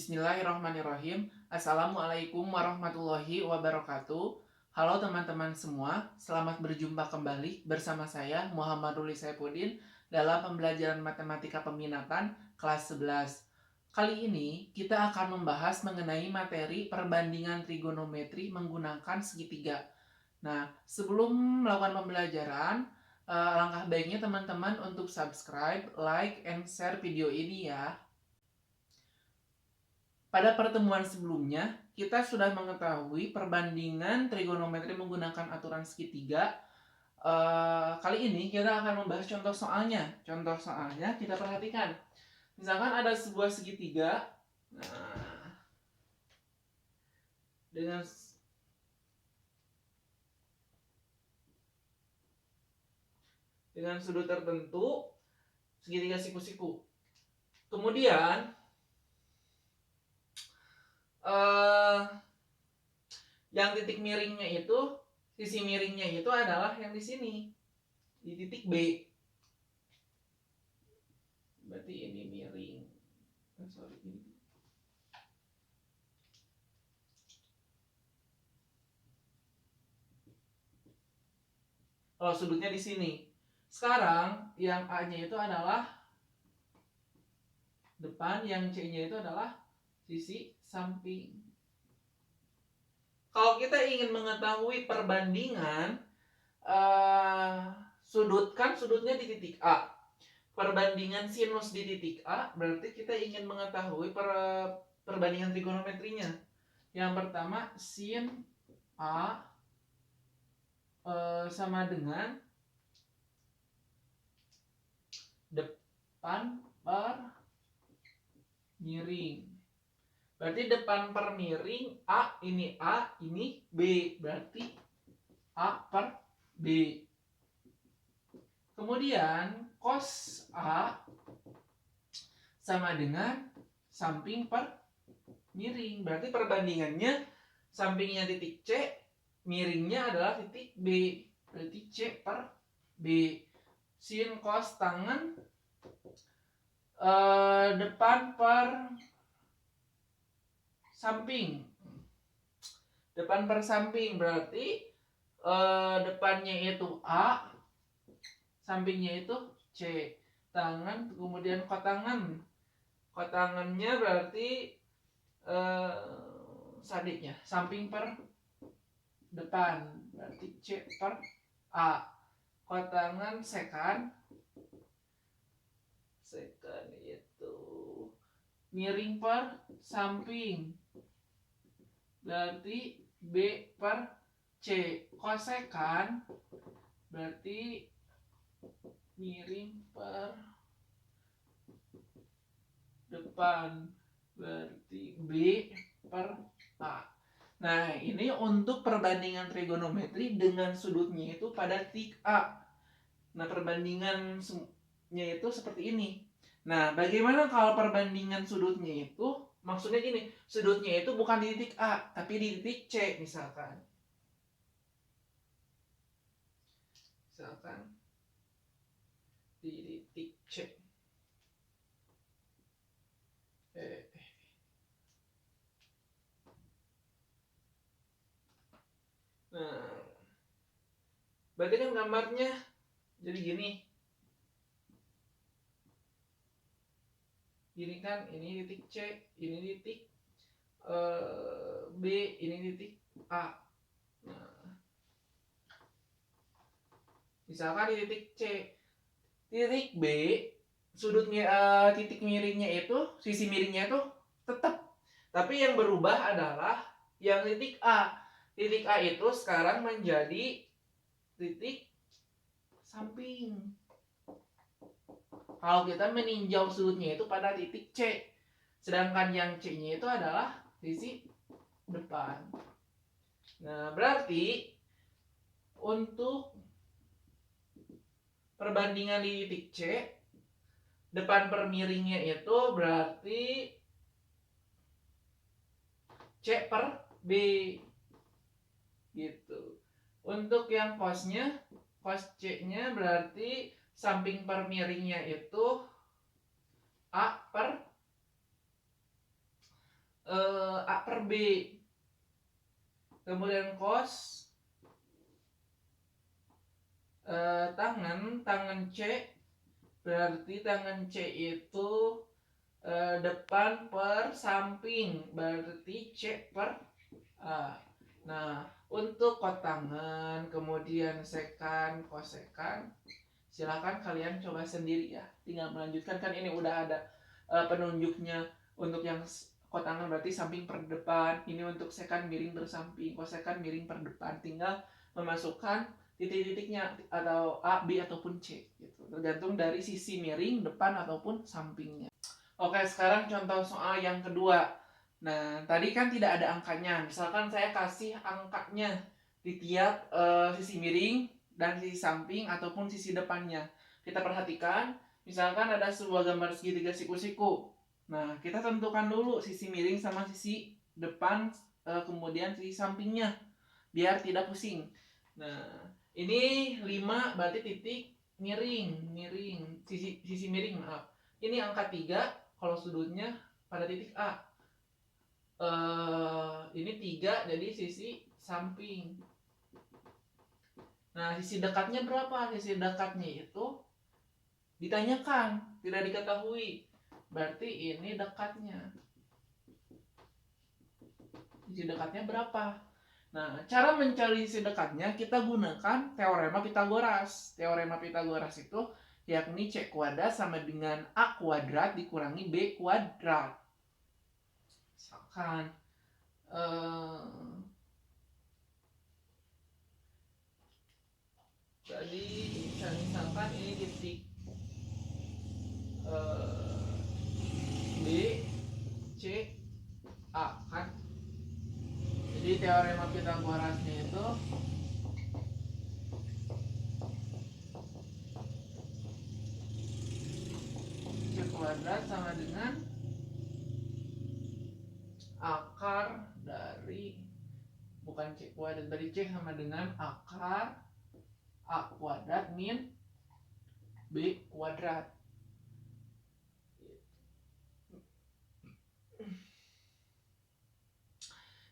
Bismillahirrahmanirrahim. Assalamualaikum warahmatullahi wabarakatuh. Halo teman-teman semua, selamat berjumpa kembali bersama saya Muhammad Ruli Saifuddin dalam pembelajaran matematika peminatan kelas 11. Kali ini kita akan membahas mengenai materi perbandingan trigonometri menggunakan segitiga. Nah, sebelum melakukan pembelajaran, alangkah baiknya teman-teman untuk subscribe, like, and share video ini ya. Pada pertemuan sebelumnya, kita sudah mengetahui perbandingan trigonometri menggunakan aturan segitiga. Kali ini kita akan membahas contoh soalnya. Contoh soalnya kita perhatikan. Misalkan ada sebuah segitiga. Nah, dengan sudut tertentu, segitiga siku-siku. Kemudian yang titik miringnya itu, sisi miringnya itu adalah yang di sini, di titik B. Berarti ini miring. Ini. Kalau sudutnya di sini. Sekarang yang A-nya itu adalah depan, yang C-nya itu adalah sisi samping. Kalau kita ingin mengetahui perbandingan sudut, kan sudutnya di titik A. Perbandingan sinus di titik A, berarti kita ingin mengetahui perbandingan trigonometrinya. Yang pertama, sin A sama dengan depan per miring. Berarti depan per miring A, ini B. Berarti A per B. Kemudian cos A sama dengan samping per miring. Berarti perbandingannya sampingnya titik C, miringnya adalah titik B. Berarti C per B. Sin cos tangan depan per samping. Depan per samping berarti depannya itu A, sampingnya itu C. Tangan, kemudian kotangan. Kotangannya berarti sadiknya, samping per depan. Berarti C per A. Kotangan sekan. Sekan itu miring per samping. Berarti B per C. Kosekan berarti miring per depan. Berarti B per A. Nah, ini untuk perbandingan trigonometri dengan sudutnya itu pada titik A. Nah, perbandingannya itu seperti ini. Nah, bagaimana kalau perbandingan sudutnya itu? Maksudnya gini, sudutnya itu bukan di titik A, tapi di titik C misalkan. Di titik C. Nah, berarti kan gambarnya jadi gini. Gini kan, ini titik C, ini titik B, ini titik A. Nah, misalkan di titik C, titik B, sudutnya titik miringnya itu, sisi miringnya itu tetap, tapi yang berubah adalah yang titik A. Titik A itu sekarang menjadi titik samping. Kalau kita meninjau sudutnya itu pada titik C, sedangkan yang C-nya itu adalah sisi depan. Nah, berarti untuk perbandingan di titik C, depan per miringnya itu berarti C per B. Gitu. Untuk yang cosnya, cos C-nya berarti samping per miringnya itu A per A per B. Kemudian cos tangan C, berarti tangan C itu depan per samping, berarti C per A. Nah, untuk kotangan, kemudian sekan, kosekan, silakan kalian coba sendiri ya. Tinggal melanjutkan, kan ini udah ada penunjuknya. Untuk yang kotangan berarti samping per depan, ini untuk sekan miring bersamping, kosekan miring per depan. Tinggal memasukkan titik-titiknya atau A, B ataupun C gitu. Tergantung dari sisi miring, depan ataupun sampingnya. Oke, sekarang contoh soal yang kedua. Nah, tadi kan tidak ada angkanya. Misalkan saya kasih angkanya di tiap sisi miring dan sisi samping ataupun sisi depannya. Kita perhatikan, misalkan ada sebuah gambar segitiga siku-siku. Nah, kita tentukan dulu sisi miring sama sisi depan, kemudian sisi sampingnya, biar tidak pusing. Nah, ini 5 berarti titik miring, sisi miring, maaf. Ini angka 3 kalau sudutnya pada titik A. Ini 3 jadi sisi samping. Nah, sisi dekatnya berapa? Sisi dekatnya itu ditanyakan, tidak diketahui. Berarti ini dekatnya. Sisi dekatnya berapa? Nah, cara mencari sisi dekatnya kita gunakan teorema Pitagoras. Teorema Pitagoras itu yakni C kuadrat sama dengan A kuadrat dikurangi B kuadrat. Misalkan tadi misalkan ini titik B, C, A kan. Jadi teorema Pitagorasnya itu C kuadrat sama dengan akar dari, bukan C kuadrat, dari C sama dengan akar A kuadrat min B kuadrat.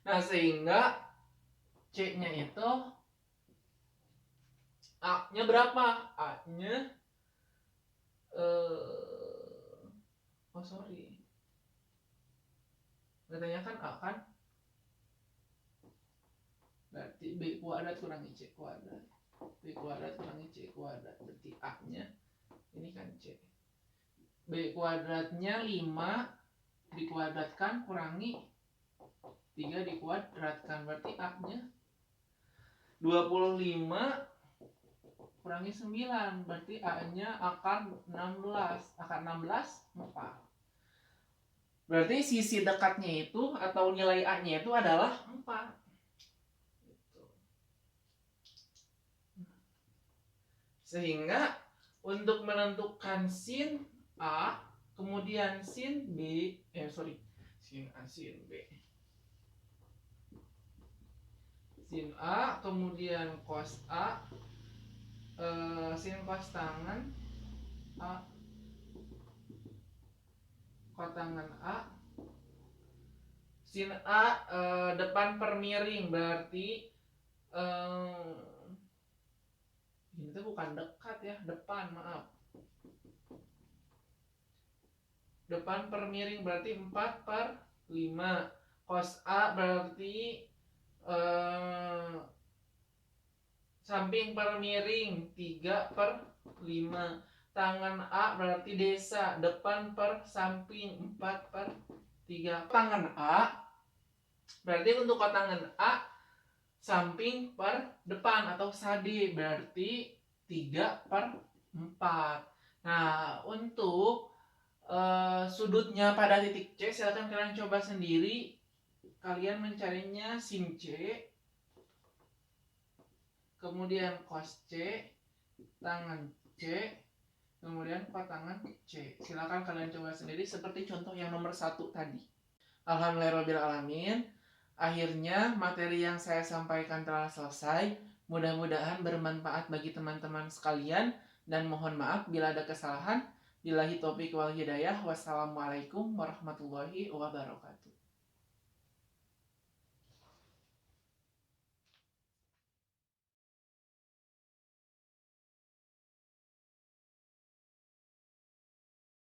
Nah, sehingga C-nya itu A-nya berapa? A-nya katanya kan A kan, berarti B kuadrat kurangi C kuadrat, B kuadrat kurangi C kuadrat, berarti A nya ini kan C. B kuadratnya 5 dikuadratkan kurangi 3 dikuadratkan, berarti A nya 25 kurangi 9, berarti A nya akar 16. Akar 16 4. Berarti sisi dekatnya itu atau nilai A nya itu adalah 4. Sehingga untuk menentukan sin A kemudian sin B, sin A sin B, sin A kemudian cos A, sin cos tangan A, kotangan A, sin A depan per miring, berarti ini tuh bukan dekat ya, depan, maaf. Depan per miring berarti 4 per 5. Cos A berarti samping per miring 3 per 5. Tangan A berarti desa, depan per samping 4 per 3. Tangan A berarti untuk kotangan A samping per depan atau sade, berarti 3 per 4. Nah, untuk sudutnya pada titik C, silakan kalian coba sendiri. Kalian mencarinya sin C, kemudian cos C, tangan C, kemudian kotangan C. Silakan kalian coba sendiri seperti contoh yang nomor 1 tadi. Alhamdulillahirobbilalamin. Akhirnya materi yang saya sampaikan telah selesai. Mudah-mudahan bermanfaat bagi teman-teman sekalian, dan mohon maaf bila ada kesalahan. Billahi taufiq wal hidayah. Wassalamualaikum warahmatullahi wabarakatuh.